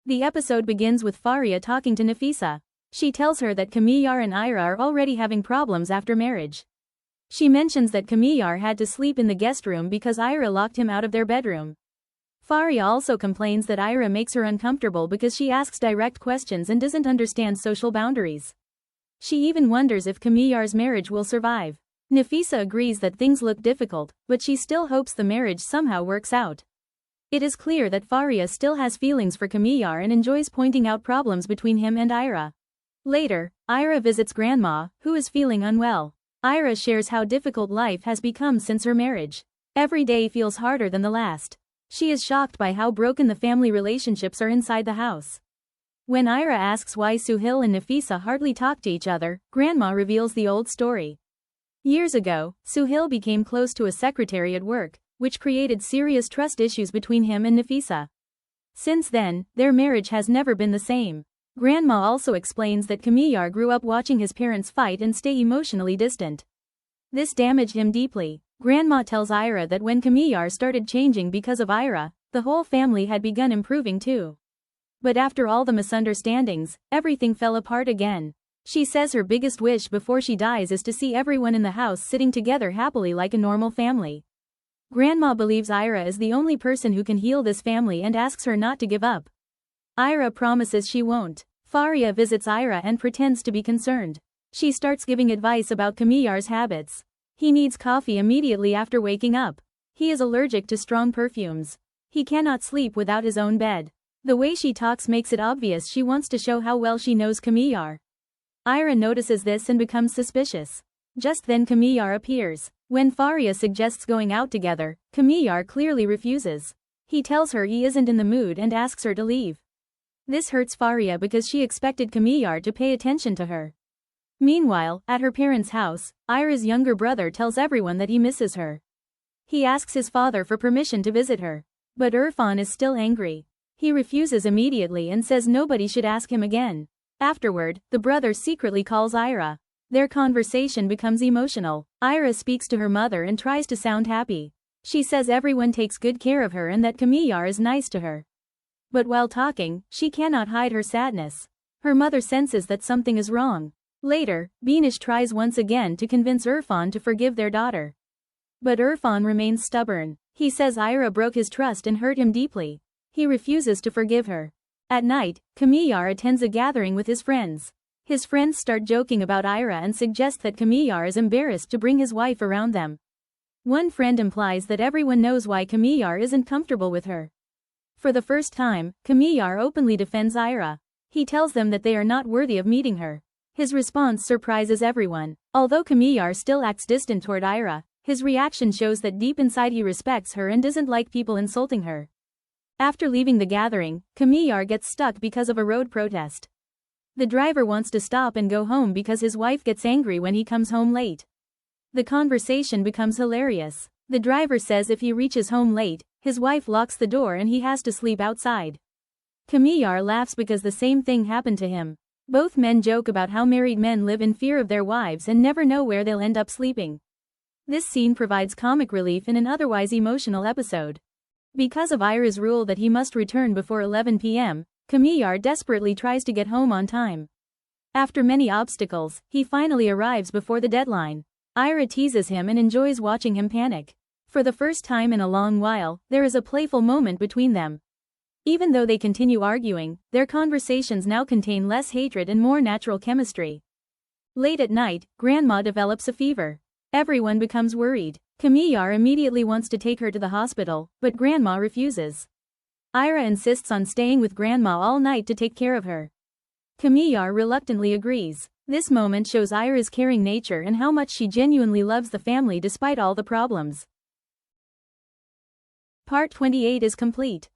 The episode begins with Faria talking to Nafisa. She tells her that Kamiyar and Ira are already having problems after marriage. She mentions that Kamiyar had to sleep in the guest room because Ira locked him out of their bedroom. Faria also complains that Ira makes her uncomfortable because she asks direct questions and doesn't understand social boundaries. She even wonders if Kamiyar's marriage will survive. Nafisa agrees that things look difficult, but she still hopes the marriage somehow works out. It is clear that Faria still has feelings for Kamiyar and enjoys pointing out problems between him and Ira. Later, Ira visits Grandma, who is feeling unwell. Ira shares how difficult life has become since her marriage. Every day feels harder than the last. She is shocked by how broken the family relationships are inside the house. When Ira asks why Suhail and Nafisa hardly talk to each other, Grandma reveals the old story. Years ago, Suhail became close to a secretary at work, which created serious trust issues between him and Nafisa. Since then, their marriage has never been the same. Grandma also explains that Kamiyar grew up watching his parents fight and stay emotionally distant. This damaged him deeply. Grandma tells Ira that when Kamiyar started changing because of Ira, the whole family had begun improving too. But after all the misunderstandings, everything fell apart again. She says her biggest wish before she dies is to see everyone in the house sitting together happily like a normal family. Grandma believes Ira is the only person who can heal this family and asks her not to give up. Ira promises she won't. Faria visits Ira and pretends to be concerned. She starts giving advice about Kamiyar's habits. He needs coffee immediately after waking up. He is allergic to strong perfumes. He cannot sleep without his own bed. The way she talks makes it obvious she wants to show how well she knows Kamiyar. Ira notices this and becomes suspicious. Just then Kamiyar appears. When Faria suggests going out together, Kamiyar clearly refuses. He tells her he isn't in the mood and asks her to leave. This hurts Faria because she expected Kamiyar to pay attention to her. Meanwhile, at her parents' house, Ira's younger brother tells everyone that he misses her. He asks his father for permission to visit her. But Irfan is still angry. He refuses immediately and says nobody should ask him again. Afterward, the brother secretly calls Ira. Their conversation becomes emotional. Ira speaks to her mother and tries to sound happy. She says everyone takes good care of her and that Kamiyar is nice to her. But while talking, she cannot hide her sadness. Her mother senses that something is wrong. Later, Beenish tries once again to convince Irfan to forgive their daughter. But Irfan remains stubborn. He says Ira broke his trust and hurt him deeply. He refuses to forgive her. At night, Kamiyar attends a gathering with his friends. His friends start joking about Ira and suggest that Kamiyar is embarrassed to bring his wife around them. One friend implies that everyone knows why Kamiyar isn't comfortable with her. For the first time, Kamiyar openly defends Ira. He tells them that they are not worthy of meeting her. His response surprises everyone. Although Kamiyar still acts distant toward Ira, his reaction shows that deep inside he respects her and doesn't like people insulting her. After leaving the gathering, Kamiyar gets stuck because of a road protest. The driver wants to stop and go home because his wife gets angry when he comes home late. The conversation becomes hilarious. The driver says if he reaches home late, his wife locks the door and he has to sleep outside. Kamiyar laughs because the same thing happened to him. Both men joke about how married men live in fear of their wives and never know where they'll end up sleeping. This scene provides comic relief in an otherwise emotional episode. Because of Ira's rule that he must return before 11 p.m., Kamiyar desperately tries to get home on time. After many obstacles, he finally arrives before the deadline. Ira teases him and enjoys watching him panic. For the first time in a long while, there is a playful moment between them. Even though they continue arguing, their conversations now contain less hatred and more natural chemistry. Late at night, Grandma develops a fever. Everyone becomes worried. Kamiyar immediately wants to take her to the hospital, but Grandma refuses. Ira insists on staying with Grandma all night to take care of her. Kamiyar reluctantly agrees. This moment shows Ira's caring nature and how much she genuinely loves the family despite all the problems. Part 28 is complete.